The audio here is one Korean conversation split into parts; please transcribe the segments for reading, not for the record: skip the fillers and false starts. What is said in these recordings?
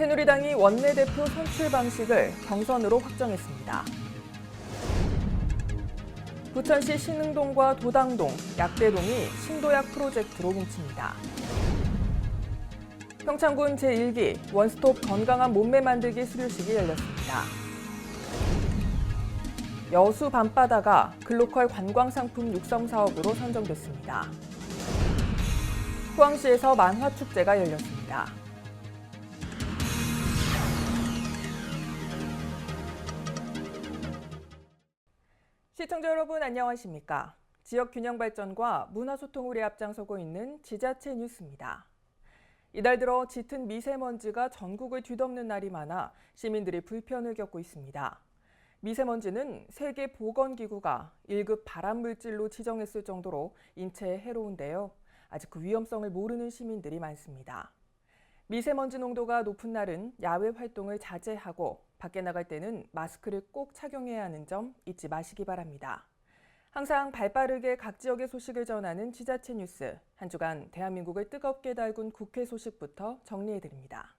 새누리당이 원내대표 선출 방식을 경선으로 확정했습니다. 부천시 신흥동과 도당동, 약대동이 신도약 프로젝트로 뭉칩니다. 평창군 제1기 원스톱 건강한 몸매 만들기 수료식이 열렸습니다. 여수 밤바다가 글로컬 관광상품 육성 사업으로 선정됐습니다. 포항시에서 만화축제가 열렸습니다. 시청자 여러분 안녕하십니까? 지역 균형 발전과 문화 소통을 위해 앞장서고 있는 지자체 뉴스입니다. 이달 들어 짙은 미세먼지가 전국을 뒤덮는 날이 많아 시민들이 불편을 겪고 있습니다. 미세먼지는 세계보건기구가 1급 발암물질로 지정했을 정도로 인체에 해로운데요. 아직 그 위험성을 모르는 시민들이 많습니다. 미세먼지 농도가 높은 날은 야외 활동을 자제하고 밖에 나갈 때는 마스크를 꼭 착용해야 하는 점 잊지 마시기 바랍니다. 항상 발빠르게 각 지역의 소식을 전하는 지자체 뉴스, 한 주간 대한민국을 뜨겁게 달군 국회 소식부터 정리해드립니다.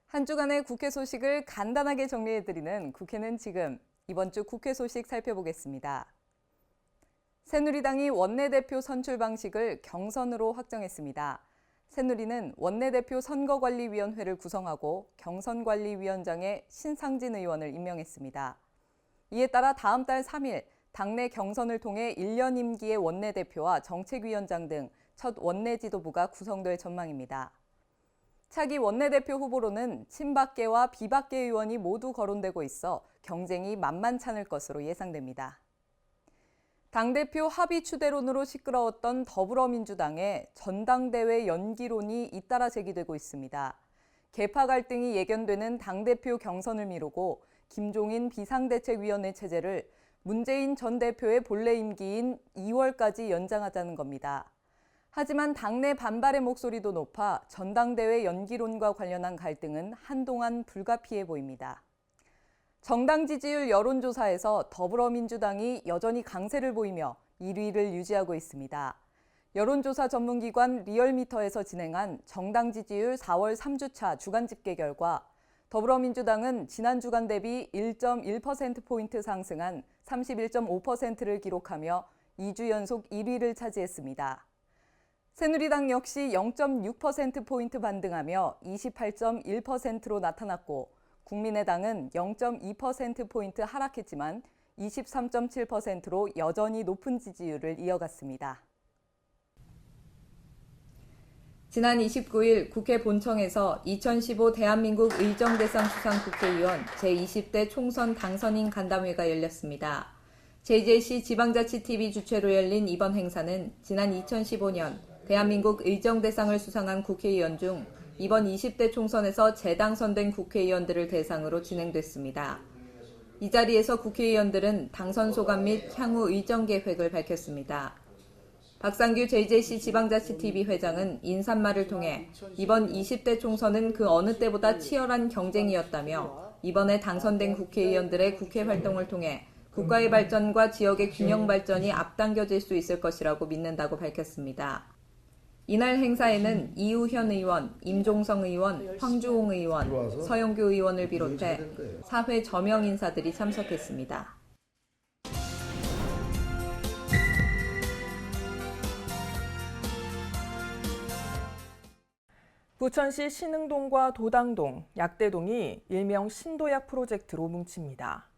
한 주간의 국회 소식을 간단하게 정리해드리는 국회는 지금, 이번 주 국회 소식 살펴보겠습니다. 새누리당이 원내대표 선출 방식을 경선으로 확정했습니다. 새누리는 원내대표 선거관리위원회를 구성하고 경선관리위원장에 신상진 의원을 임명했습니다. 이에 따라 다음 달 3일 당내 경선을 통해 1년 임기의 원내대표와 정책위원장 등 첫 원내 지도부가 구성될 전망입니다. 차기 원내대표 후보로는 친박계와 비박계 의원이 모두 거론되고 있어 경쟁이 만만찮을 것으로 예상됩니다. 당대표 합의 추대론으로 시끄러웠던 더불어민주당의 전당대회 연기론이 잇따라 제기되고 있습니다. 계파 갈등이 예견되는 당대표 경선을 미루고 김종인 비상대책위원회 체제를 문재인 전 대표의 본래 임기인 2월까지 연장하자는 겁니다. 하지만 당내 반발의 목소리도 높아 전당대회 연기론과 관련한 갈등은 한동안 불가피해 보입니다. 정당 지지율 여론조사에서 더불어민주당이 여전히 강세를 보이며 1위를 유지하고 있습니다. 여론조사 전문기관 리얼미터에서 진행한 정당 지지율 4월 3주차 주간 집계 결과 더불어민주당은 지난 주간 대비 1.1%포인트 상승한 31.5%를 기록하며 2주 연속 1위를 차지했습니다. 새누리당 역시 0.6%포인트 반등하며 28.1%로 나타났고 국민의당은 0.2%포인트 하락했지만 23.7%로 여전히 높은 지지율을 이어갔습니다. 지난 29일 국회 본청에서 2015 대한민국 의정대상 수상 국회의원 제20대 총선 당선인 간담회가 열렸습니다. JJC 지방자치TV 주최로 열린 이번 행사는 지난 2015년 대한민국 의정대상을 수상한 국회의원 중 이번 20대 총선에서 재당선된 국회의원들을 대상으로 진행됐습니다. 이 자리에서 국회의원들은 당선 소감 및 향후 의정 계획을 밝혔습니다. 박상규 JJC 지방자치TV 회장은 인사말을 통해 이번 20대 총선은 그 어느 때보다 치열한 경쟁이었다며 이번에 당선된 국회의원들의 국회 활동을 통해 국가의 발전과 지역의 균형 발전이 앞당겨질 수 있을 것이라고 믿는다고 밝혔습니다. 이날 행사에는 이우현 의원, 임종성 의원, 황주홍 의원, 서영교 의원을 비롯해 사회 저명 인사들이 참석했습니다. 부천시 신흥동과 도당동, 약대동이 일명 신도약 프로젝트로 뭉칩니다.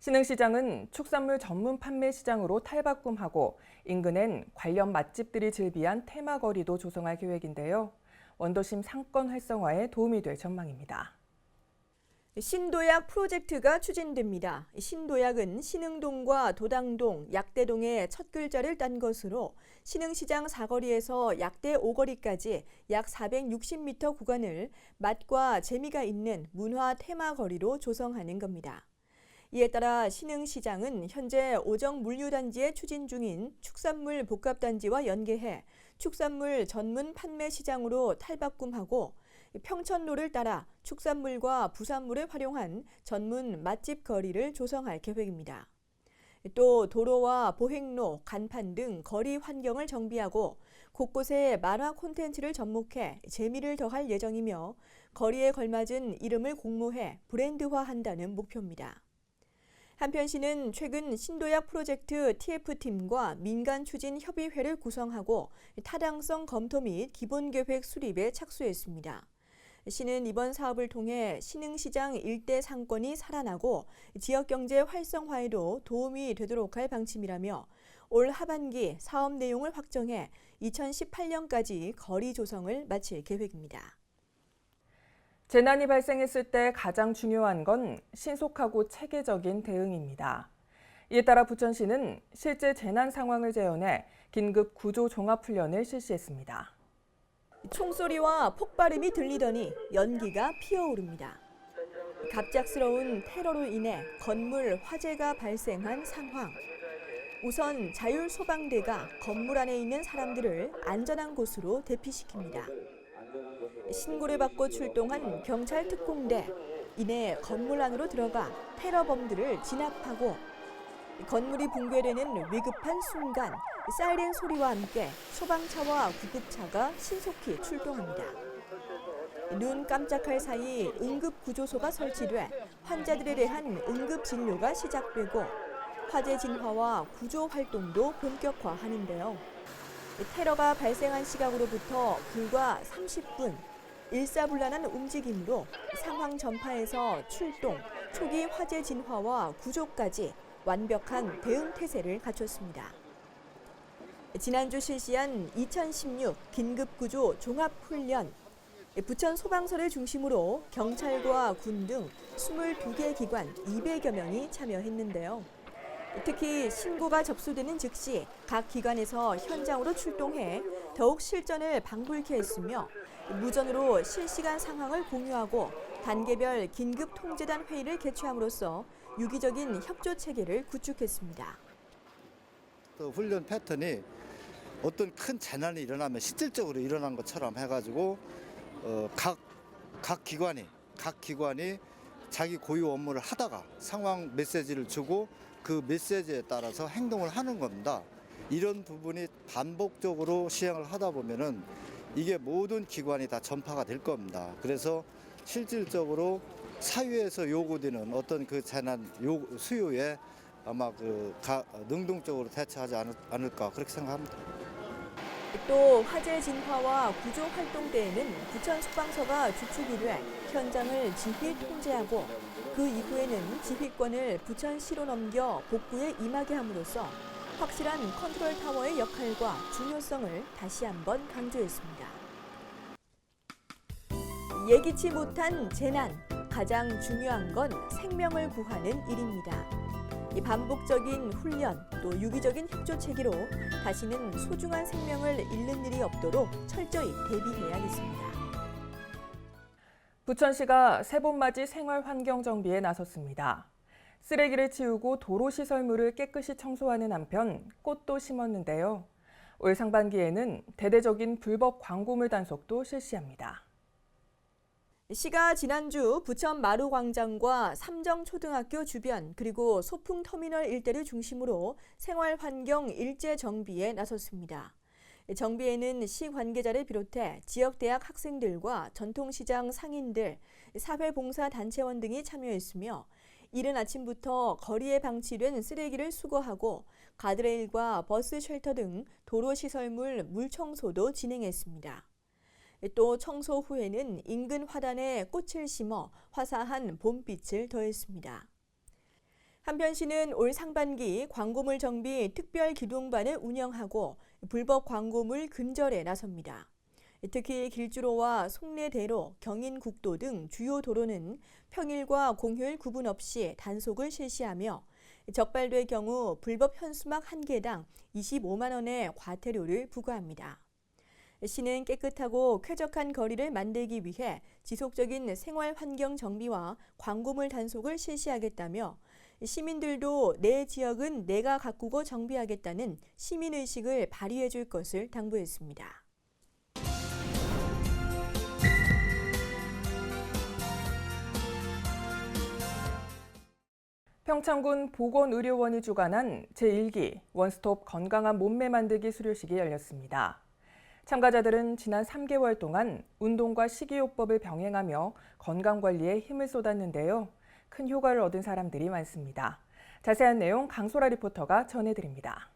신흥시장은 축산물 전문 판매 시장으로 탈바꿈하고 인근엔 관련 맛집들이 즐비한 테마거리도 조성할 계획인데요. 원도심 상권 활성화에 도움이 될 전망입니다. 신도약 프로젝트가 추진됩니다. 신도약은 신흥동과 도당동, 약대동의 첫 글자를 딴 것으로 신흥시장 사거리에서 약대 5거리까지 약 460m 구간을 맛과 재미가 있는 문화 테마거리로 조성하는 겁니다. 이에 따라 신흥시장은 현재 오정물류단지에 추진 중인 축산물 복합단지와 연계해 축산물 전문 판매 시장으로 탈바꿈하고 평천로를 따라 축산물과 부산물을 활용한 전문 맛집 거리를 조성할 계획입니다. 또 도로와 보행로, 간판 등 거리 환경을 정비하고 곳곳에 만화 콘텐츠를 접목해 재미를 더할 예정이며 거리에 걸맞은 이름을 공모해 브랜드화한다는 목표입니다. 한편 시는 최근 신도약 프로젝트 TF팀과 민간추진협의회를 구성하고 타당성 검토 및 기본계획 수립에 착수했습니다. 시는 이번 사업을 통해 신흥시장 일대 상권이 살아나고 지역경제 활성화에도 도움이 되도록 할 방침이라며 올 하반기 사업 내용을 확정해 2018년까지 거리 조성을 마칠 계획입니다. 재난이 발생했을 때 가장 중요한 건 신속하고 체계적인 대응입니다. 이에 따라 부천시는 실제 재난 상황을 재현해 긴급 구조 종합훈련을 실시했습니다. 총소리와 폭발음이 들리더니 연기가 피어오릅니다. 갑작스러운 테러로 인해 건물 화재가 발생한 상황. 우선 자율소방대가 건물 안에 있는 사람들을 안전한 곳으로 대피시킵니다. 신고를 받고 출동한 경찰 특공대. 이내 건물 안으로 들어가 테러범들을 진압하고 건물이 붕괴되는 위급한 순간 사이렌 소리와 함께 소방차와 구급차가 신속히 출동합니다. 눈 깜짝할 사이 응급구조소가 설치돼 환자들에 대한 응급진료가 시작되고 화재 진화와 구조 활동도 본격화하는데요. 테러가 발생한 시각으로부터 불과 30분, 일사불란한 움직임으로 상황 전파에서 출동, 초기 화재 진화와 구조까지 완벽한 대응 태세를 갖췄습니다. 지난주 실시한 2016 긴급구조 종합훈련, 부천 소방서를 중심으로 경찰과 군 등 22개 기관 200여 명이 참여했는데요. 특히 신고가 접수되는 즉시 각 기관에서 현장으로 출동해 더욱 실전을 방불케 했으며 무전으로 실시간 상황을 공유하고 단계별 긴급 통제단 회의를 개최함으로써 유기적인 협조 체계를 구축했습니다. 또 훈련 패턴이 어떤 큰 재난이 일어나면 실질적으로 일어난 것처럼 해가지고 각 기관이 자기 고유 업무를 하다가 상황 메시지를 주고 그 메시지에 따라서 행동을 하는 겁니다. 이런 부분이 반복적으로 시행을 하다 보면은 이게 모든 기관이 다 전파가 될 겁니다. 그래서 실질적으로 사회에서 요구되는 어떤 그 재난 수요에 아마 능동적으로 대처하지 않을까 그렇게 생각합니다. 또 화재 진화와 구조 활동 때에는 부천 소방서가 주축이 돼 현장을 지휘 통제하고 그 이후에는 지휘권을 부천시로 넘겨 복구에 임하게 함으로써 확실한 컨트롤 타워의 역할과 중요성을 다시 한번 강조했습니다. 예기치 못한 재난, 가장 중요한 건 생명을 구하는 일입니다. 이 반복적인 훈련, 또 유기적인 협조 체계로 다시는 소중한 생명을 잃는 일이 없도록 철저히 대비해야겠습니다. 부천시가 새봄맞이 생활환경 정비에 나섰습니다. 쓰레기를 치우고 도로시설물을 깨끗이 청소하는 한편 꽃도 심었는데요. 올 상반기에는 대대적인 불법 광고물 단속도 실시합니다. 시가 지난주 부천 마루광장과 삼정초등학교 주변 그리고 소풍터미널 일대를 중심으로 생활환경 일제 정비에 나섰습니다. 정비에는 시 관계자를 비롯해 지역대학 학생들과 전통시장 상인들, 사회봉사단체원 등이 참여했으며 이른 아침부터 거리에 방치된 쓰레기를 수거하고 가드레일과 버스 쉘터 등 도로시설물 물청소도 진행했습니다. 또 청소 후에는 인근 화단에 꽃을 심어 화사한 봄빛을 더했습니다. 한편 시는 올 상반기 광고물 정비 특별 기동반을 운영하고 불법 광고물 근절에 나섭니다. 특히 길주로와 송내대로, 경인국도 등 주요 도로는 평일과 공휴일 구분 없이 단속을 실시하며 적발될 경우 불법 현수막 1개당 25만 원의 과태료를 부과합니다. 시는 깨끗하고 쾌적한 거리를 만들기 위해 지속적인 생활환경 정비와 광고물 단속을 실시하겠다며 시민들도 내 지역은 내가 가꾸고 정비하겠다는 시민의식을 발휘해 줄 것을 당부했습니다. 평창군 보건의료원이 주관한 제1기 원스톱 건강한 몸매 만들기 수료식이 열렸습니다. 참가자들은 지난 3개월 동안 운동과 식이요법을 병행하며 건강관리에 힘을 쏟았는데요. 큰 효과를 얻은 사람들이 많습니다. 자세한 내용 강소라 리포터가 전해드립니다.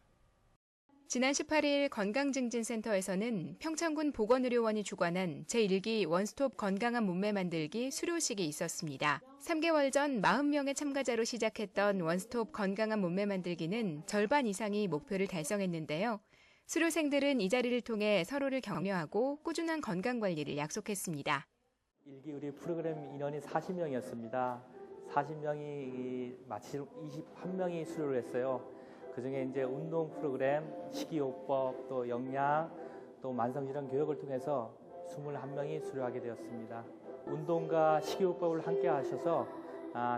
지난 18일 건강증진센터에서는 평창군 보건의료원이 주관한 제1기 원스톱 건강한 몸매 만들기 수료식이 있었습니다. 3개월 전 40명의 참가자로 시작했던 원스톱 건강한 몸매 만들기는 절반 이상이 목표를 달성했는데요. 수료생들은 이 자리를 통해 서로를 격려하고 꾸준한 건강관리를 약속했습니다. 1기 우리 프로그램 인원이 40명이었습니다. 40명이 마치 21명이 수료를 했어요. 그중에 이제 운동 프로그램, 식이요법, 또 영양, 또 만성질환 교육을 통해서 21명이 수료하게 되었습니다. 운동과 식이요법을 함께 하셔서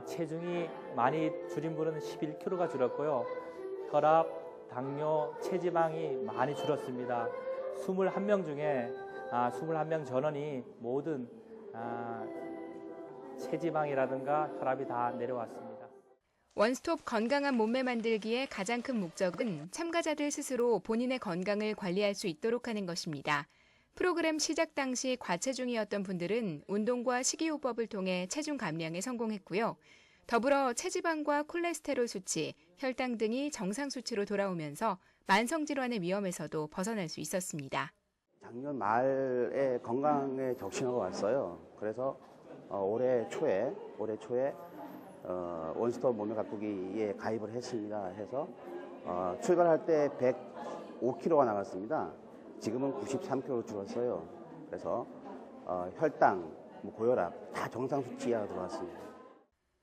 체중이 많이 줄인 분은 11kg가 줄었고요. 혈압, 당뇨, 체지방이 많이 줄었습니다. 21명 중에 21명 전원이 모든 체지방이라든가 혈압이 다 내려왔습니다. 원스톱 건강한 몸매 만들기의 가장 큰 목적은 참가자들 스스로 본인의 건강을 관리할 수 있도록 하는 것입니다. 프로그램 시작 당시 과체중이었던 분들은 운동과 식이요법을 통해 체중 감량에 성공했고요. 더불어 체지방과 콜레스테롤 수치, 혈당 등이 정상 수치로 돌아오면서 만성질환의 위험에서도 벗어날 수 있었습니다. 작년 말에 건강에 적신호가 왔어요. 그래서 올해 초에 원스톱 몸매 가꾸기에 가입을 했습니다. 해서 출발할 때 105kg가 나갔습니다. 지금은 93kg로 줄었어요. 그래서 혈당, 고혈압 다 정상 수치 이하가 들어왔습니다.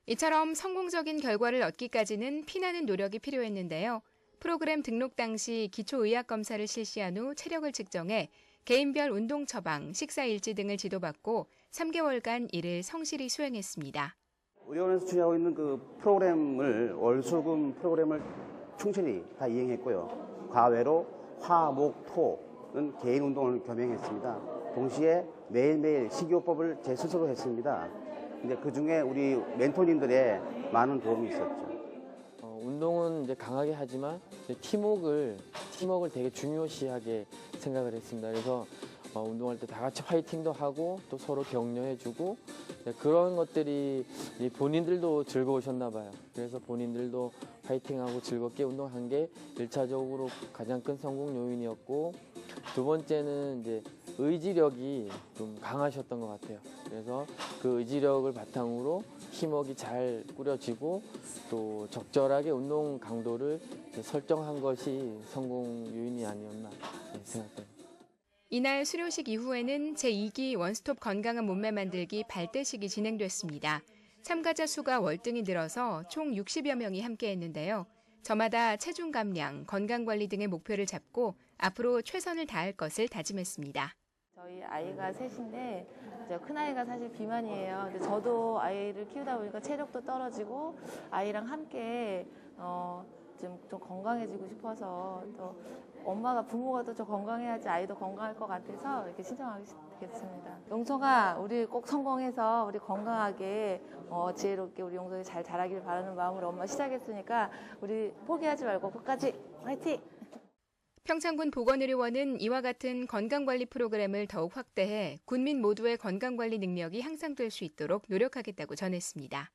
이처럼 성공적인 결과를 얻기까지는 피나는 노력이 필요했는데요. 프로그램 등록 당시 기초의학 검사를 실시한 후 체력을 측정해 개인별 운동 처방, 식사 일지 등을 지도받고 3개월간 이를 성실히 수행했습니다. 의료원에서 추진하고 있는 그 프로그램을 월수금 프로그램을 충실히 다 이행했고요. 과외로 화, 목, 토는 개인 운동을 겸행했습니다. 동시에 매일매일 식이요법을 제 스스로 했습니다. 근데 그 중에 우리 멘토님들의 많은 도움이 있었죠. 운동은 이제 강하게 하지만 팀워크를 되게 중요시하게 생각을 했습니다. 그래서 운동할 때 다 같이 화이팅도 하고 또 서로 격려해주고 그런 것들이 본인들도 즐거우셨나 봐요. 그래서 본인들도 화이팅하고 즐겁게 운동한 게 1차적으로 가장 큰 성공 요인이었고, 두 번째는 이제 의지력이 좀 강하셨던 것 같아요. 그래서 그 의지력을 바탕으로 팀워크가 잘 꾸려지고 또 적절하게 운동 강도를 설정한 것이 성공 요인이 아니었나 생각됩니다. 이날 수료식 이후에는 제2기 원스톱 건강한 몸매 만들기 발대식이 진행됐습니다. 참가자 수가 월등히 늘어서 총 60여 명이 함께했는데요. 저마다 체중 감량, 건강관리 등의 목표를 잡고 앞으로 최선을 다할 것을 다짐했습니다. 저희 아이가 셋인데 큰아이가 사실 비만이에요. 근데 저도 아이를 키우다 보니까 체력도 떨어지고 아이랑 함께 좀 건강해지고 싶어서 또 엄마가 부모가 또 좀 건강해야지 아이도 건강할 것 같아서 이렇게 신청하게 됐습니다. 용성아, 우리 꼭 성공해서 우리 건강하게 지혜롭게 우리 용성이 잘 자라길 바라는 마음으로 엄마 시작했으니까 우리 포기하지 말고 끝까지 화이팅! 평창군 보건의료원은 이와 같은 건강관리 프로그램을 더욱 확대해 군민 모두의 건강관리 능력이 향상될 수 있도록 노력하겠다고 전했습니다.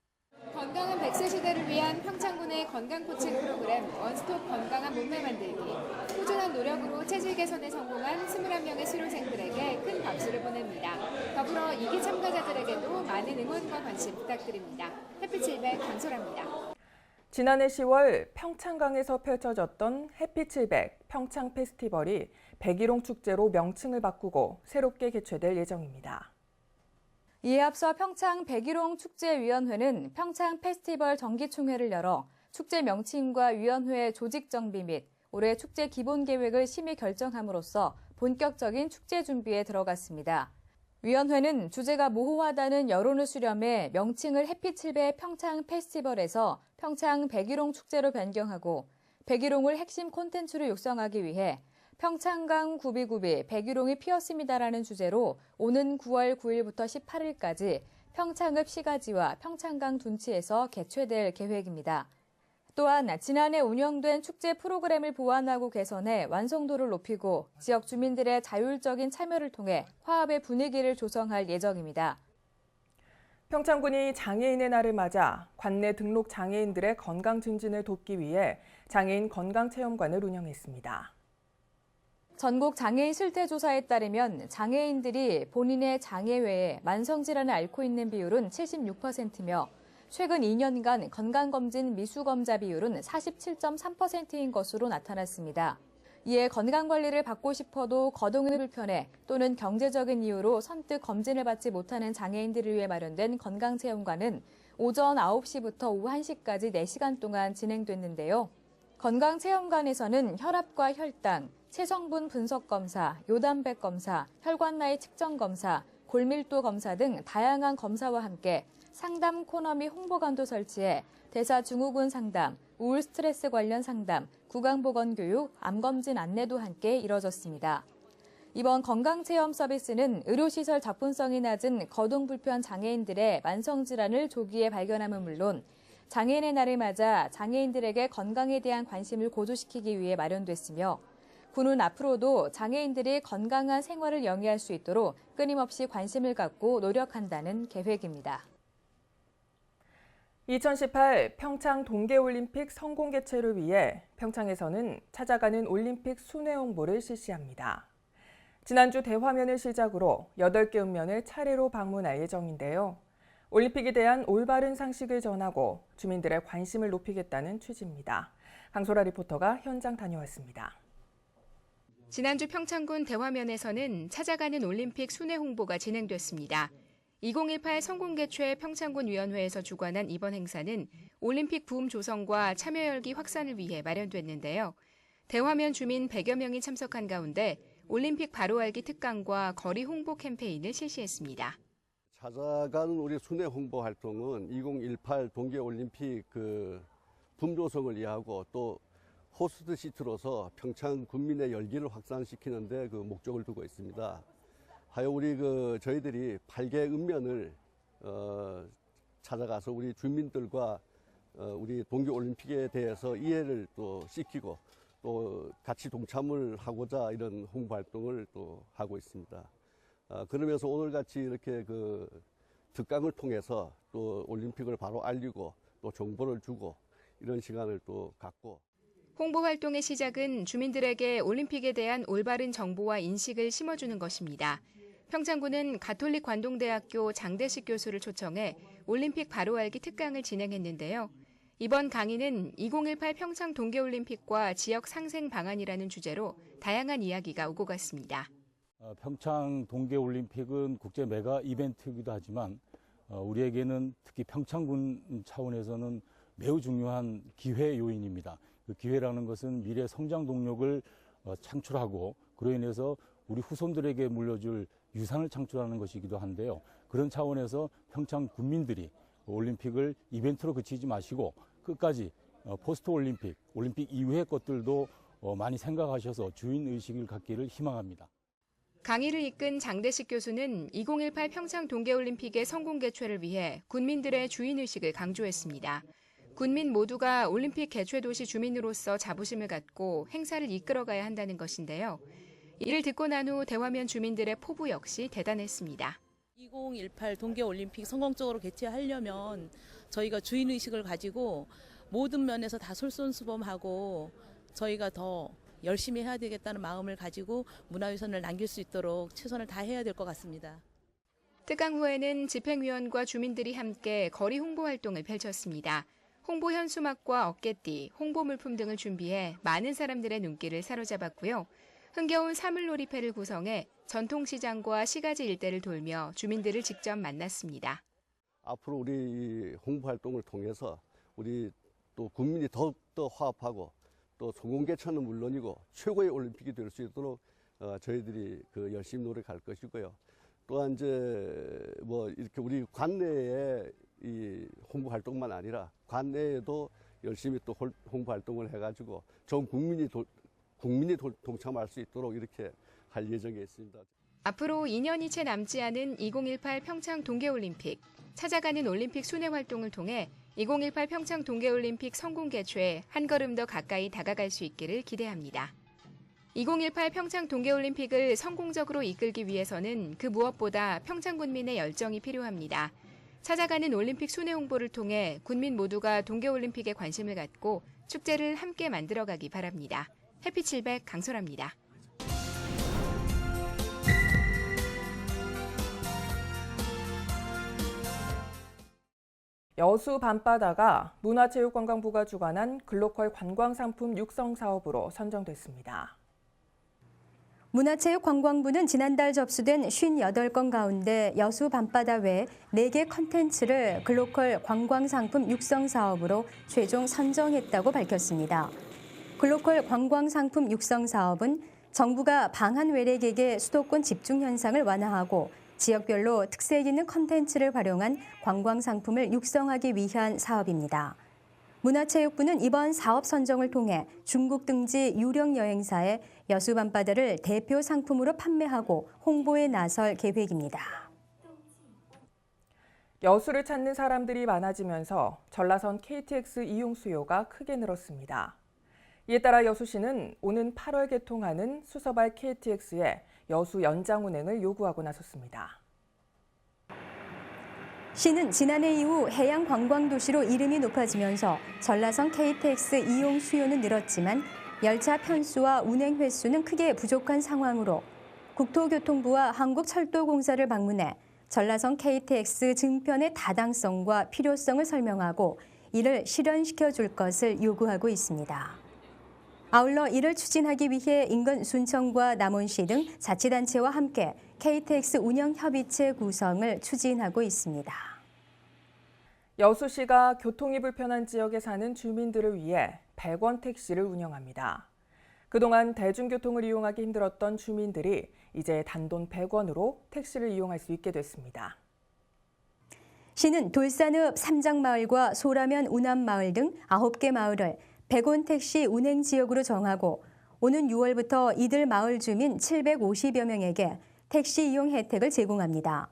건강한 100세 시대를 위한 평창군의 건강코칭 프로그램 원스톱 건강한 몸매 만들기. 꾸준한 노력으로 체질 개선에 성공한 21명의 수료생들에게 큰 박수를 보냅니다. 더불어 2기 참가자들에게도 많은 응원과 관심 부탁드립니다. 햇빛700 강소라입니다. 지난해 10월 평창강에서 펼쳐졌던 햇빛700 평창 페스티벌이 백일홍 축제로 명칭을 바꾸고 새롭게 개최될 예정입니다. 이에 앞서 평창 백일홍 축제위원회는 평창 페스티벌 정기총회를 열어 축제 명칭과 위원회 조직 정비 및 올해 축제 기본 계획을 심의 결정함으로써 본격적인 축제 준비에 들어갔습니다. 위원회는 주제가 모호하다는 여론을 수렴해 명칭을 햇빛700 평창 페스티벌에서 평창 백일홍 축제로 변경하고 백일홍을 핵심 콘텐츠로 육성하기 위해 평창강 구비구비 백일홍이 피었습니다라는 주제로 오는 9월 9일부터 18일까지 평창읍 시가지와 평창강 둔치에서 개최될 계획입니다. 또한 지난해 운영된 축제 프로그램을 보완하고 개선해 완성도를 높이고 지역 주민들의 자율적인 참여를 통해 화합의 분위기를 조성할 예정입니다. 평창군이 장애인의 날을 맞아 관내 등록 장애인들의 건강 증진을 돕기 위해 장애인 건강체험관을 운영했습니다. 전국 장애인 실태조사에 따르면 장애인들이 본인의 장애 외에 만성질환을 앓고 있는 비율은 76%며 최근 2년간 건강검진 미수검자 비율은 47.3%인 것으로 나타났습니다. 이에 건강관리를 받고 싶어도 거동이 불편해 또는 경제적인 이유로 선뜻 검진을 받지 못하는 장애인들을 위해 마련된 건강체험관은 오전 9시부터 오후 1시까지 4시간 동안 진행됐는데요. 건강체험관에서는 혈압과 혈당, 체성분 분석 검사, 요단백 검사, 혈관 나이 측정 검사, 골밀도 검사 등 다양한 검사와 함께 상담 코너 및 홍보관도 설치해 대사증후군 상담, 우울 스트레스 관련 상담, 구강보건 교육, 암검진 안내도 함께 이뤄졌습니다. 이번 건강체험 서비스는 의료시설 접근성이 낮은 거동불편 장애인들의 만성질환을 조기에 발견함은 물론 장애인의 날을 맞아 장애인들에게 건강에 대한 관심을 고조시키기 위해 마련됐으며 군은 앞으로도 장애인들이 건강한 생활을 영위할 수 있도록 끊임없이 관심을 갖고 노력한다는 계획입니다. 2018 평창 동계올림픽 성공 개최를 위해 평창에서는 찾아가는 올림픽 순회 홍보를 실시합니다. 지난주 대화면을 시작으로 8개 읍면을 차례로 방문할 예정인데요. 올림픽에 대한 올바른 상식을 전하고 주민들의 관심을 높이겠다는 취지입니다. 강소라 리포터가 현장 다녀왔습니다. 지난주 평창군 대화면에서는 찾아가는 올림픽 순회 홍보가 진행됐습니다. 2018 성공개최 평창군위원회에서 주관한 이번 행사는 올림픽 붐 조성과 참여 열기 확산을 위해 마련됐는데요. 대화면 주민 100여 명이 참석한 가운데 올림픽 바로 알기 특강과 거리 홍보 캠페인을 실시했습니다. 찾아가는 우리 순회 홍보 활동은 2018 동계올림픽 붐 조성을 위하고 또 호스트 시티로서 평창 군민의 열기를 확산시키는 데 목적을 두고 있습니다. 하여 우리 저희들이 8개 읍면을 찾아가서 우리 주민들과 우리 동계올림픽에 대해서 이해를 또 시키고 또 같이 동참을 하고자 이런 홍보 활동을 또 하고 있습니다. 그러면서 오늘같이 이렇게 특강을 통해서 또 올림픽을 바로 알리고 또 정보를 주고 이런 시간을 또 갖고 홍보 활동의 시작은 주민들에게 올림픽에 대한 올바른 정보와 인식을 심어주는 것입니다. 평창군은 가톨릭 관동대학교 장대식 교수를 초청해 올림픽 바로 알기 특강을 진행했는데요. 이번 강의는 2018 평창 동계올림픽과 지역 상생 방안이라는 주제로 다양한 이야기가 오고 갔습니다. 평창 동계올림픽은 국제 메가 이벤트이기도 하지만 우리에게는 특히 평창군 차원에서는 매우 중요한 기회 요인입니다. 그 기회라는 것은 미래 성장 동력을 창출하고 그로 인해서 우리 후손들에게 물려줄 유산을 창출하는 것이기도 한데요. 그런 차원에서 평창 군민들이 올림픽을 이벤트로 그치지 마시고 끝까지 포스트 올림픽, 올림픽 이후의 것들도 많이 생각하셔서 주인의식을 갖기를 희망합니다. 강의를 이끈 장대식 교수는 2018 평창 동계올림픽의 성공 개최를 위해 군민들의 주인의식을 강조했습니다. 군민 모두가 올림픽 개최 도시 주민으로서 자부심을 갖고 행사를 이끌어가야 한다는 것인데요. 이를 듣고 난 후 대화면 주민들의 포부 역시 대단했습니다. 2018 동계올림픽 성공적으로 개최하려면 저희가 주인의식을 가지고 모든 면에서 다 솔선수범하고 저희가 더 열심히 해야 되겠다는 마음을 가지고 문화유산을 남길 수 있도록 최선을 다해야 될 것 같습니다. 특강 후에는 집행위원과 주민들이 함께 거리 홍보 활동을 펼쳤습니다. 홍보 현수막과 어깨띠, 홍보 물품 등을 준비해 많은 사람들의 눈길을 사로잡았고요. 흥겨운 사물놀이패를 구성해 전통시장과 시가지 일대를 돌며 주민들을 직접 만났습니다. 앞으로 우리 홍보 활동을 통해서 우리 또 국민이 더욱더 화합하고 또 성공 개최는 물론이고 최고의 올림픽이 될 수 있도록 저희들이 열심히 노력할 것이고요. 또한 이제 이렇게 우리 관내에 이 홍보 활동만 아니라 관내에도 열심히 또 홍보 활동을 해가지고 전 국민이 동참할 수 있도록 이렇게 할 예정에 있습니다. 앞으로 2년이 채 남지 않은 2018 평창 동계올림픽, 찾아가는 올림픽 순회 활동을 통해 2018 평창 동계올림픽 성공 개최에 한 걸음 더 가까이 다가갈 수 있기를 기대합니다. 2018 평창 동계올림픽을 성공적으로 이끌기 위해서는 그 무엇보다 평창 군민의 열정이 필요합니다. 찾아가는 올림픽 순회 홍보를 통해 군민 모두가 동계올림픽에 관심을 갖고 축제를 함께 만들어가기 바랍니다. 해피700 강소라입니다. 여수 밤바다가 문화체육관광부가 주관한 글로컬 관광상품 육성 사업으로 선정됐습니다. 문화체육관광부는 지난달 접수된 58건 가운데 여수 밤바다 외 4개 컨텐츠를 글로컬 관광상품 육성 사업으로 최종 선정했다고 밝혔습니다. 글로컬 관광상품 육성 사업은 정부가 방한 외래객의 수도권 집중 현상을 완화하고 지역별로 특색 있는 컨텐츠를 활용한 관광상품을 육성하기 위한 사업입니다. 문화체육부는 이번 사업 선정을 통해 중국 등지 유령 여행사에 여수 밤바다를 대표 상품으로 판매하고 홍보에 나설 계획입니다. 여수를 찾는 사람들이 많아지면서 전라선 KTX 이용 수요가 크게 늘었습니다. 이에 따라 여수시는 오는 8월 개통하는 수서발 KTX에 여수 연장 운행을 요구하고 나섰습니다. 시는 지난해 이후 해양 관광 도시로 이름이 높아지면서 전라선 KTX 이용 수요는 늘었지만 열차 편수와 운행 횟수는 크게 부족한 상황으로 국토교통부와 한국철도공사를 방문해 전라선 KTX 증편의 타당성과 필요성을 설명하고 이를 실현시켜 줄 것을 요구하고 있습니다. 아울러 이를 추진하기 위해 인근 순천과 남원시 등 자치단체와 함께 KTX 운영협의체 구성을 추진하고 있습니다. 여수시가 교통이 불편한 지역에 사는 주민들을 위해 100원 택시를 운영합니다. 그동안 대중교통을 이용하기 힘들었던 주민들이 이제 단돈 100원으로 택시를 이용할 수 있게 됐습니다. 시는 돌산읍 삼장마을과 소라면 운암마을 등 9개 마을을 100원 택시 운행 지역으로 정하고 오는 6월부터 이들 마을 주민 750여 명에게 택시 이용 혜택을 제공합니다.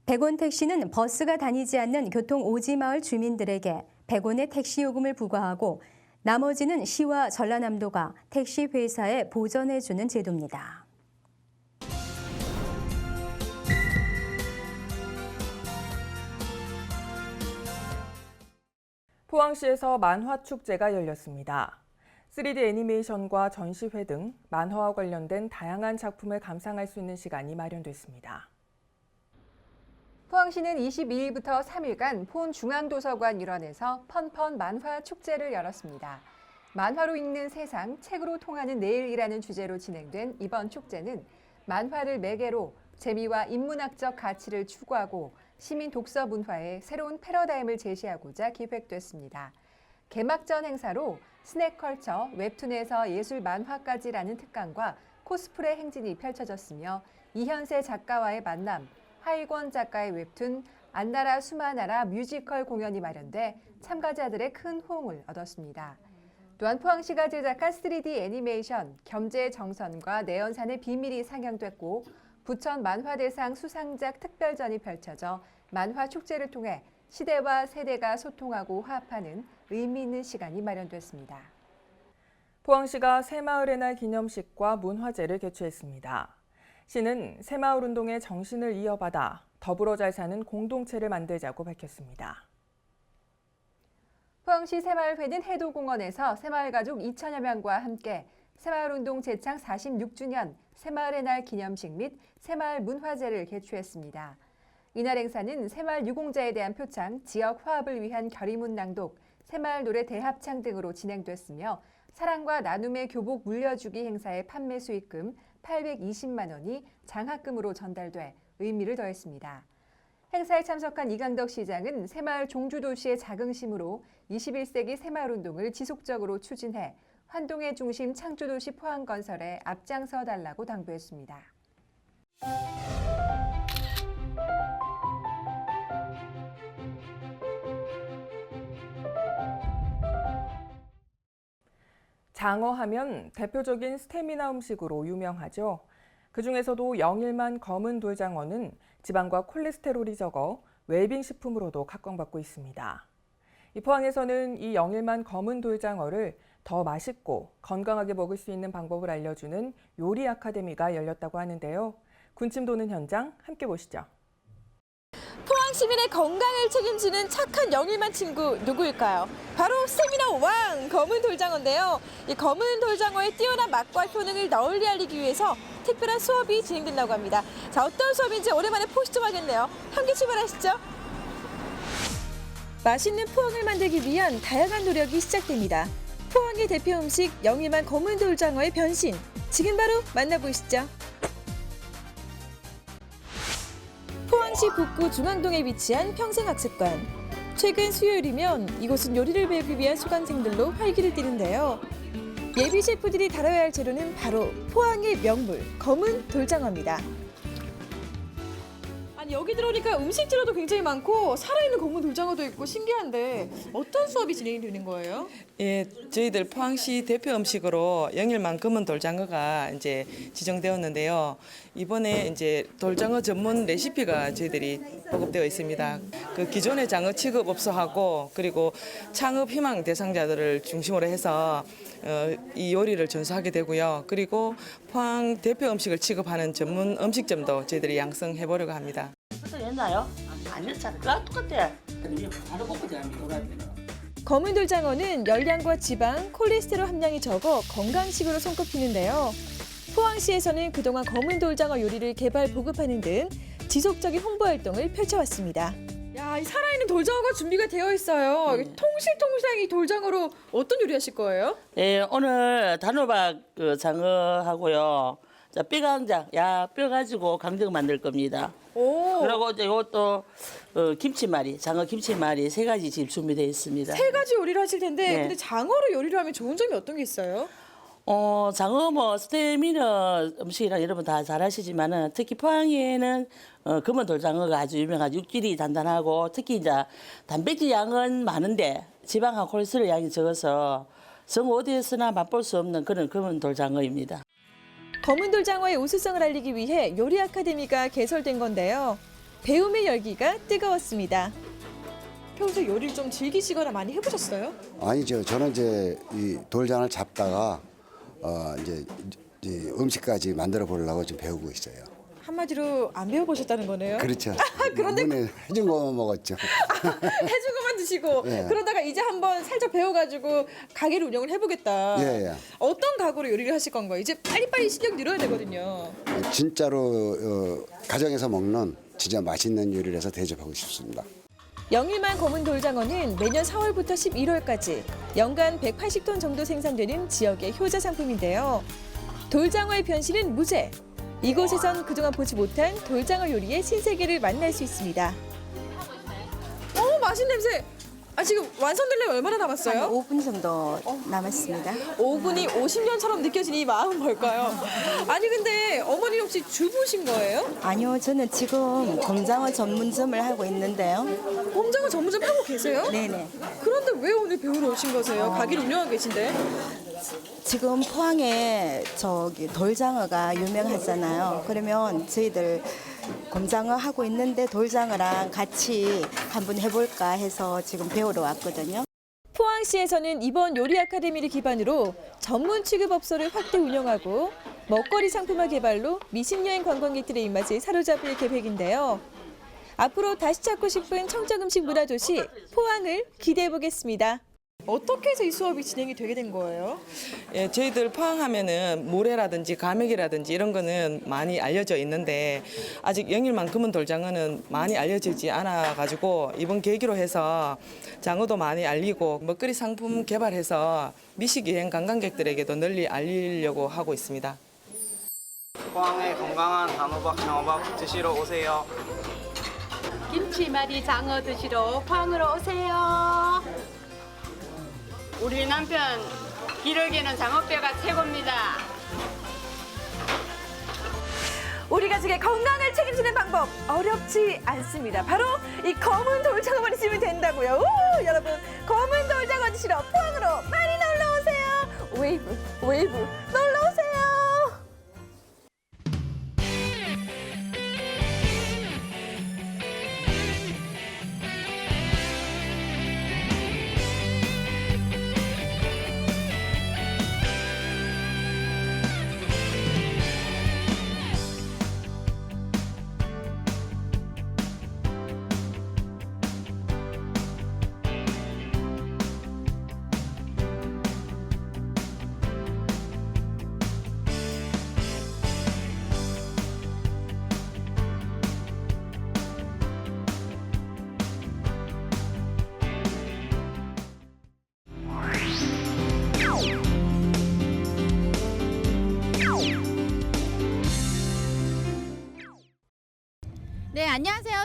100원 택시는 버스가 다니지 않는 교통 오지 마을 주민들에게 100원의 택시 요금을 부과하고 나머지는 시와 전라남도가 택시 회사에 보전해주는 제도입니다. 포항시에서 만화축제가 열렸습니다. 3D 애니메이션과 전시회 등 만화와 관련된 다양한 작품을 감상할 수 있는 시간이 마련됐습니다. 포항시는 22일부터 3일간 포원중앙도서관 일원에서 펀펀 만화 축제를 열었습니다. 만화로 읽는 세상, 책으로 통하는 내일이라는 주제로 진행된 이번 축제는 만화를 매개로 재미와 인문학적 가치를 추구하고 시민 독서 문화의 새로운 패러다임을 제시하고자 기획됐습니다. 개막전 행사로 스낵컬처, 웹툰에서 예술 만화까지라는 특강과 코스프레 행진이 펼쳐졌으며 이현세 작가와의 만남, 하일권 작가의 웹툰 안나라 수마나라 뮤지컬 공연이 마련돼 참가자들의 큰 호응을 얻었습니다. 또한 포항시가 제작한 3D 애니메이션 겸재의 정선과 내연산의 비밀이 상영됐고 부천 만화대상 수상작 특별전이 펼쳐져 만화 축제를 통해 시대와 세대가 소통하고 화합하는 의미 있는 시간이 마련됐습니다. 포항시가 새마을의 날 기념식과 문화제를 개최했습니다. 시는 새마을 운동의 정신을 이어받아 더불어 잘 사는 공동체를 만들자고 밝혔습니다. 포항시 새마을회는 해도공원에서 새마을 가족 2천여 명과 함께 새마을운동 제창 46주년 새마을의 날 기념식 및 새마을 문화제를 개최했습니다. 이날 행사는 새마을 유공자에 대한 표창, 지역 화합을 위한 결의문 낭독, 새마을 노래 대합창 등으로 진행됐으며 사랑과 나눔의 교복 물려주기 행사의 판매 수익금 820만 원이 장학금으로 전달돼 의미를 더했습니다. 행사에 참석한 이강덕 시장은 새마을 종주도시의 자긍심으로 21세기 새마을운동을 지속적으로 추진해 환동의 중심 창조도시 포항 건설에 앞장서 달라고 당부했습니다. 장어하면 대표적인 스태미나 음식으로 유명하죠. 그중에서도 영일만 검은 돌장어는 지방과 콜레스테롤이 적어 웰빙 식품으로도 각광받고 있습니다. 이 포항에서는 이 영일만 검은 돌장어를 더 맛있고 건강하게 먹을 수 있는 방법을 알려주는 요리 아카데미가 열렸다고 하는데요. 군침 도는 현장 함께 보시죠. 포항 시민의 건강을 책임지는 착한 영일만 친구 누구일까요? 바로 스태미나 왕 검은 돌장어인데요. 이 검은 돌장어의 뛰어난 맛과 효능을 널리 알리기 위해서 특별한 수업이 진행된다고 합니다. 자, 어떤 수업인지 오랜만에 포시점하겠네요. 함께 출발하시죠. 맛있는 포항을 만들기 위한 다양한 노력이 시작됩니다. 포항의 대표 음식 영일만 검은 돌장어의 변신. 지금 바로 만나보시죠. 포항시 북구 중앙동에 위치한 평생학습관. 최근 수요일이면 이곳은 요리를 배우기 위한 수강생들로 활기를 띠는데요. 예비 셰프들이 다뤄야 할 재료는 바로 포항의 명물 검은 돌장어입니다. 아니, 여기 들어오니까 음식 재료도 굉장히 많고 살아있는 검은 돌장어도 있고 신기한데 어떤 수업이 진행이 되는 거예요? 예, 저희들 포항시 대표 음식으로 영일만 검은 돌장어가 이제 지정되었는데요. 이번에 이제 돌장어 전문 레시피가 저희들이 보급되어 있습니다. 그 기존의 장어 취급업소하고 그리고 창업 희망 대상자들을 중심으로 해서 이 요리를 전수하게 되고요. 그리고 포항 대표 음식을 취급하는 전문 음식점도 저희들이 양성해 보려고 합니다. 옛나요? 아니요, 똑같아. 검은 돌장어는 열량과 지방, 콜레스테롤 함량이 적어 건강식으로 손꼽히는데요. 포항시에서는 그동안 검은 돌장어 요리를 개발, 보급하는 등 지속적인 홍보 활동을 펼쳐왔습니다. 야, 이 살아있는 돌장어가 준비가 되어 있어요. 통실통실한 이 돌장어로 어떤 요리 하실 거예요? 예, 오늘 단호박 장어하고요. 자, 뼈강장, 뼈 가지고 강정 만들 겁니다. 오. 그리고 이제 이것도 김치말이, 장어 김치말이 3가지 지금 준비되어 있습니다. 3가지 요리를 하실 텐데, 네. 근데 장어로 요리를 하면 좋은 점이 어떤 게 있어요? 장어 스테미너 음식이랑 여러분 다 잘 아시지만은 특히 포항에는 검은 돌장어가 아주 유명하죠. 육질이 단단하고 특히 이제 단백질 양은 많은데 지방하고 콜레스테롤 양이 적어서 정 어디에서나 맛볼 수 없는 그런 검은 돌장어입니다. 검은 돌장어의 우수성을 알리기 위해 요리 아카데미가 개설된 건데요. 배움의 열기가 뜨거웠습니다. 평소 요리를 좀 즐기시거나 많이 해보셨어요? 아니죠. 저는 이제 이 돌장을 잡다가 이제 음식까지 만들어 보려고 지금 배우고 있어요. 한마디로 안 배워보셨다는 거네요? 그렇죠. 그런데 이번에 해준 거만 먹었죠. 해준 것만 드시고 예. 그러다가 이제 한번 살짝 배워가지고 가게를 운영을 해보겠다. 예. 어떤 각오로 요리를 하실 건가요? 이제 빨리빨리 실력 늘어야 되거든요. 진짜로 가정에서 먹는 진짜 맛있는 요리를 해서 대접하고 싶습니다. 영일만 검은 돌장어는 매년 4월부터 11월까지 연간 180톤 정도 생산되는 지역의 효자 상품인데요. 돌장어의 변신은 무죄. 이곳에선 그동안 보지 못한 돌장어 요리의 신세계를 만날 수 있습니다. 맛있는 냄새. 지금 완성되려면 얼마나 남았어요? 한 5분 정도 남았습니다. 5분이 50년처럼 느껴지는 이 마음은 뭘까요? 아니 근데 어머니 혹시 주부신 거예요? 아니요, 저는 지금 곰장어 전문점을 하고 있는데요. 곰장어 전문점 하고 계세요? 네네. 그런데 왜 오늘 배우러 오신 거세요? 가게를 운영하고 계신데? 지금 포항에 돌장어가 유명하잖아요. 그러면 저희들 곰장어 하고 있는데 돌장어랑 같이 한번 해볼까 해서 지금 배우러 왔거든요. 포항시에서는 이번 요리 아카데미를 기반으로 전문 취급업소를 확대 운영하고 먹거리 상품화 개발로 미식여행 관광객들의 입맛을 사로잡을 계획인데요. 앞으로 다시 찾고 싶은 청정음식 문화도시 포항을 기대해 보겠습니다. 어떻게 해서 이 수업이 진행이 되게 된 거예요? 예, 저희들 포항하면은 모래라든지 가맥이라든지 이런 거는 많이 알려져 있는데 아직 영일만 검은 돌장어는 많이 알려지지 않아 가지고 이번 계기로 해서 장어도 많이 알리고 먹거리 상품 개발해서 미식 여행 관광객들에게도 널리 알리려고 하고 있습니다. 포항의 건강한 단호박 장어밥 드시러 오세요. 김치말이 장어 드시러 포항으로 오세요. 우리 남편 기러기는 장어뼈가 최고입니다. 우리 가족의 건강을 책임지는 방법 어렵지 않습니다. 바로 이 검은 돌장어만 있으면 된다고요. 오, 여러분 검은 돌장어 드시러 포항으로 많이 놀러 오세요. 웨이브 놀러 오세요.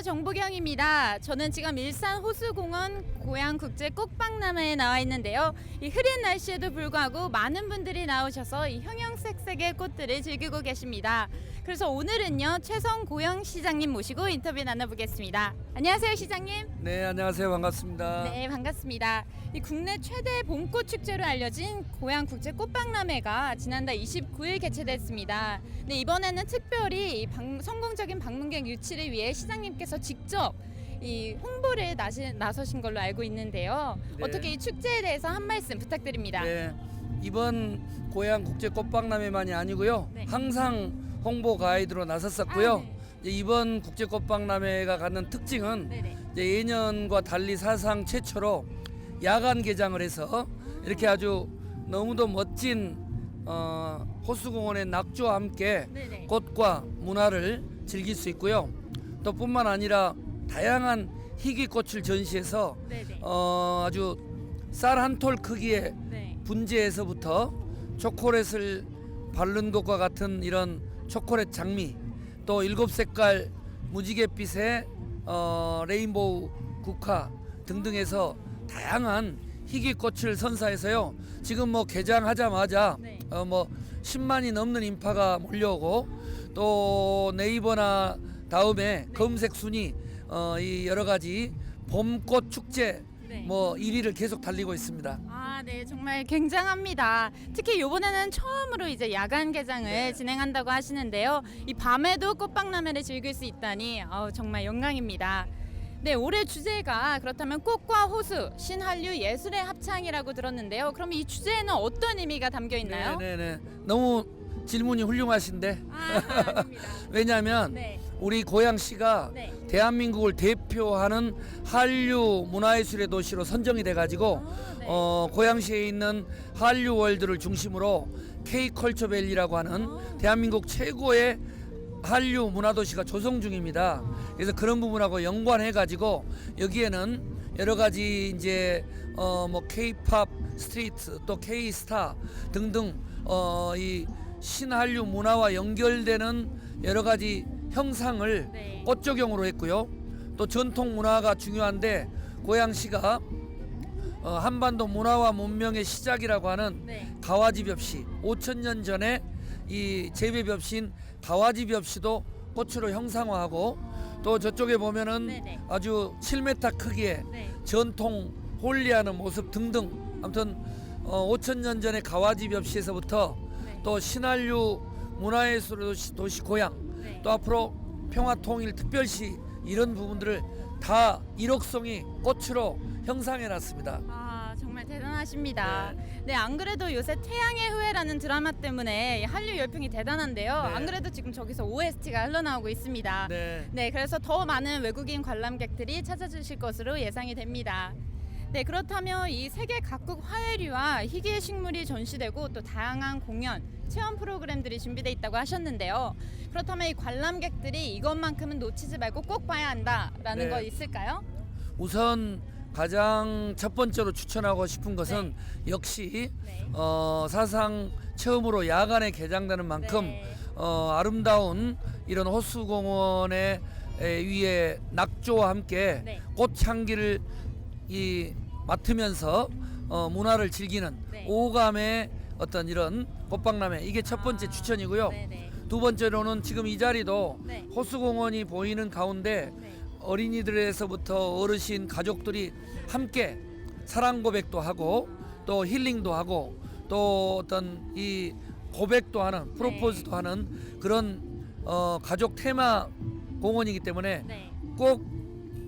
정보경입니다. 저는 지금 일산 호수공원 고양국제 꽃박람회에 나와 있는데요. 이 흐린 날씨에도 불구하고 많은 분들이 나오셔서 이 형형색색의 꽃들을 즐기고 계십니다. 그래서 오늘은요, 최성 고양시장님 모시고 인터뷰 나눠보겠습니다. 안녕하세요, 시장님. 네, 안녕하세요. 반갑습니다. 네, 반갑습니다. 이 국내 최대 봄꽃 축제로 알려진 고양국제 꽃박람회가 지난달 29일 개최됐습니다. 네, 이번에는 특별히 이 성공적인 방문객 유치를 위해 시장님께서 직접 이 홍보를 나서신 걸로 알고 있는데요. 네. 어떻게 이 축제에 대해서 한 말씀 부탁드립니다. 네, 이번 고양 국제 꽃박람회만이 아니고요. 네. 항상 홍보 가이드로 나섰었고요. 이제 이번 국제 꽃박람회가 갖는 특징은 이제 예년과 달리 사상 최초로 야간 개장을 해서 이렇게 아주 너무도 멋진 호수공원의 낙조와 함께 꽃과 문화를 즐길 수 있고요. 또 뿐만 아니라 다양한 희귀꽃을 전시해서 아주 쌀 한 톨 크기의 분재에서부터 초콜릿을 바른 것과 같은 이런 초콜릿 장미, 또 7색깔 무지갯빛의 레인보우 국화 등등해서 다양한 희귀꽃을 선사해서요. 지금 뭐 개장하자마자 10만이 넘는 인파가 몰려오고, 또 네이버나 다음에 검색 순위 이 여러 가지 봄꽃 축제 1위를 계속 달리고 있습니다. 네, 정말 굉장합니다. 특히 이번에는 처음으로 이제 야간 개장을 진행한다고 하시는데요. 이 밤에도 꽃박람회를 즐길 수 있다니 정말 영광입니다. 네, 올해 주제가 그렇다면 꽃과 호수, 신한류 예술의 합창이라고 들었는데요. 그럼 이 주제에는 어떤 의미가 담겨 있나요? 네네, 너무 질문이 훌륭하신데. 왜냐하면 우리 고양시가 대한민국을 대표하는 한류 문화예술의 도시로 선정이 돼가지고 고양시에 있는 한류 월드를 중심으로 K컬처밸리라고 하는 대한민국 최고의 한류 문화도시가 조성 중입니다. 그래서 그런 부분하고 연관해가지고 여기에는 여러 가지 이제 K-팝 스트리트, 또 K-스타 등등 이 신한류 문화와 연결되는 여러 가지 형상을 꽃조경으로 했고요. 또 전통 문화가 중요한데 고양시가 한반도 문화와 문명의 시작이라고 하는 가와지 벽시, 5,000년 전에 이 재배 벽시인 가와지 벽시도 꽃으로 형상화하고, 또 저쪽에 보면은 아주 7m 크기의 전통 홀리하는 모습 등등, 아무튼 5,000년 전의 가와지 벽시에서부터 또 신한류 문화예술 도시 고양, 또 앞으로 평화통일특별시, 이런 부분들을 다 일억송이 꽃으로 형상해 놨습니다. 정말 대단하십니다. 네, 안 그래도 요새 태양의 후예라는 드라마 때문에 한류 열풍이 대단한데요. 안 그래도 지금 저기서 OST가 흘러나오고 있습니다. 네, 그래서 더 많은 외국인 관람객들이 찾아주실 것으로 예상이 됩니다. 네, 그렇다면 이 세계 각국 화해류와 희귀의 식물이 전시되고 또 다양한 공연, 체험 프로그램들이 준비되어 있다고 하셨는데요. 그렇다면 이 관람객들이 이것만큼은 놓치지 말고 꼭 봐야 한다라는 거 있을까요? 우선 가장 첫 번째로 추천하고 싶은 것은 역시 사상 처음으로 야간에 개장되는 만큼 아름다운 이런 호수공원의 위에 낙조와 함께 꽃향기를 맡으면서 문화를 즐기는 오감의 어떤 이런 꽃박람회, 이게 첫 번째 추천이고요. 두 번째로는 지금 이 자리도 호수공원이 보이는 가운데 어린이들에서부터 어르신, 가족들이 함께 사랑 고백도 하고 또 힐링도 하고 또 어떤 이 고백도 하는, 프로포즈도 하는 그런 가족 테마 공원이기 때문에 꼭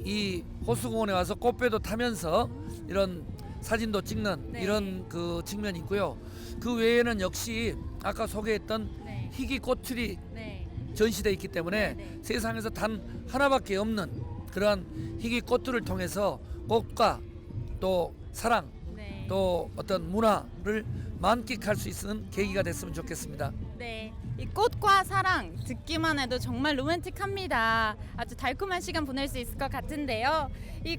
이 호수공원에 와서 꽃배도 타면서 이런 사진도 찍는 이런 그 측면이 있고요. 그 외에는 역시 아까 소개했던 희귀 꽃들이 전시되어 있기 때문에 세상에서 단 하나밖에 없는 그러한 희귀 꽃들을 통해서 꽃과 또 사랑, 또 어떤 문화를 만끽할 수 있는 계기가 됐으면 좋겠습니다. 네, 이 꽃과 사랑 듣기만 해도 정말 로맨틱합니다. 아주 달콤한 시간 보낼 수 있을 것 같은데요.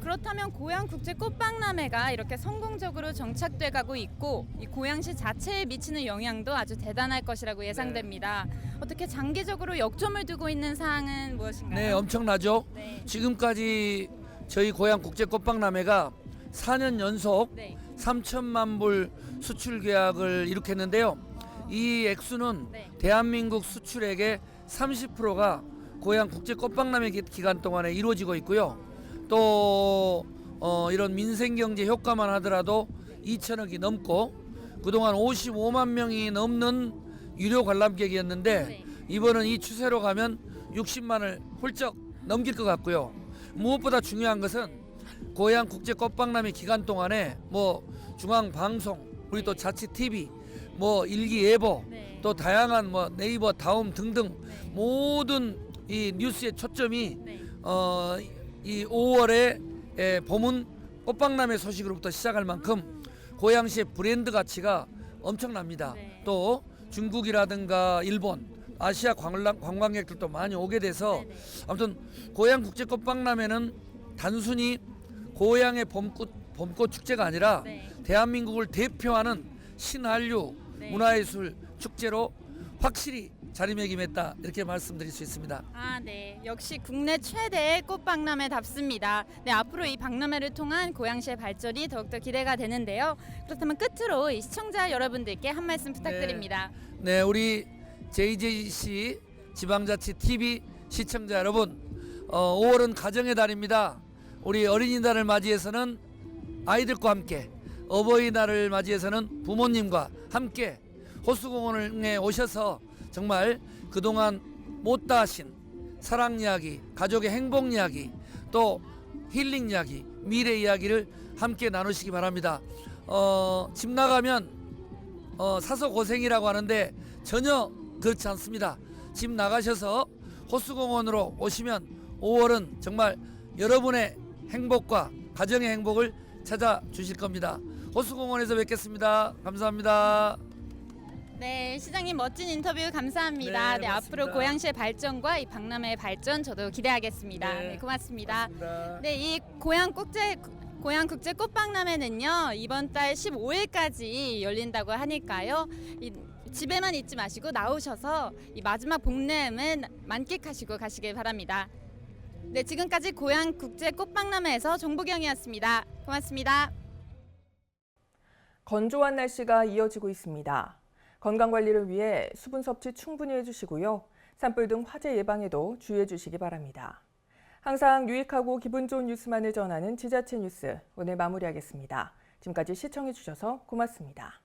그렇다면 고양 국제 꽃박람회가 이렇게 성공적으로 정착돼 가고 있고 이 고양시 자체에 미치는 영향도 아주 대단할 것이라고 예상됩니다. 어떻게 장기적으로 역점을 두고 있는 사항은 무엇인가요? 네, 엄청나죠. 네. 지금까지 저희 고양 국제 꽃박람회가 4년 연속 3천만 불 수출 계약을 이룩했는데요. 이 액수는 대한민국 수출액의 30%가 고양 국제 꽃박람회 기간 동안에 이루어지고 있고요. 또 이런 민생경제 효과만 하더라도 2천억이 넘고 그동안 55만 명이 넘는 유료 관람객이었는데 이번은 이 추세로 가면 60만을 훌쩍 넘길 것 같고요. 무엇보다 중요한 것은 고양 국제 꽃박람회 기간 동안에 중앙방송, 우리 또 자치 TV, 일기예보, 또 다양한 네이버, 다음 등등 모든 이 뉴스의 초점이 이 5월에 봄은 꽃박람회 소식으로부터 시작할 만큼 고양시의 브랜드 가치가 엄청납니다. 또 중국이라든가 일본, 아시아 관광객들도 많이 오게 돼서 아무튼 고양 국제 꽃박람회는 단순히 고양의 봄꽃 축제가 아니라 대한민국을 대표하는 신한류 문화예술 축제로 확실히 자리매김했다 이렇게 말씀드릴 수 있습니다. 네. 역시 국내 최대의 꽃박람회답습니다. 네, 앞으로 이 박람회를 통한 고양시의 발전이 더욱더 기대가 되는데요. 그렇다면 끝으로 이 시청자 여러분들께 한 말씀 부탁드립니다. 네, 우리 JJC 지방자치 TV 시청자 여러분, 5월은 가정의 달입니다. 우리 어린이날을 맞이해서는 아이들과 함께, 어버이날을 맞이해서는 부모님과 함께 호수공원에 오셔서 정말 그동안 못다 하신 사랑 이야기, 가족의 행복 이야기, 또 힐링 이야기, 미래 이야기를 함께 나누시기 바랍니다. 집 나가면 사서 고생이라고 하는데 전혀 그렇지 않습니다. 집 나가셔서 호수공원으로 오시면 5월은 정말 여러분의 행복과 가정의 행복을 찾아주실 겁니다. 호수공원에서 뵙겠습니다. 감사합니다. 네, 시장님 멋진 인터뷰 감사합니다. 네, 앞으로 고양시의 발전과 이 박람회의 발전 저도 기대하겠습니다. 네, 고맙습니다. 네, 이 고양 국제 꽃박람회는요 이번 달 15일까지 열린다고 하니까요. 집에만 있지 마시고 나오셔서 이 마지막 복내음은 만끽하시고 가시길 바랍니다. 네, 지금까지 고양 국제 꽃박람회에서 정보경이었습니다. 고맙습니다. 건조한 날씨가 이어지고 있습니다. 건강관리를 위해 수분 섭취 충분히 해주시고요. 산불 등 화재 예방에도 주의해 주시기 바랍니다. 항상 유익하고 기분 좋은 뉴스만을 전하는 지자체 뉴스, 오늘 마무리하겠습니다. 지금까지 시청해 주셔서 고맙습니다.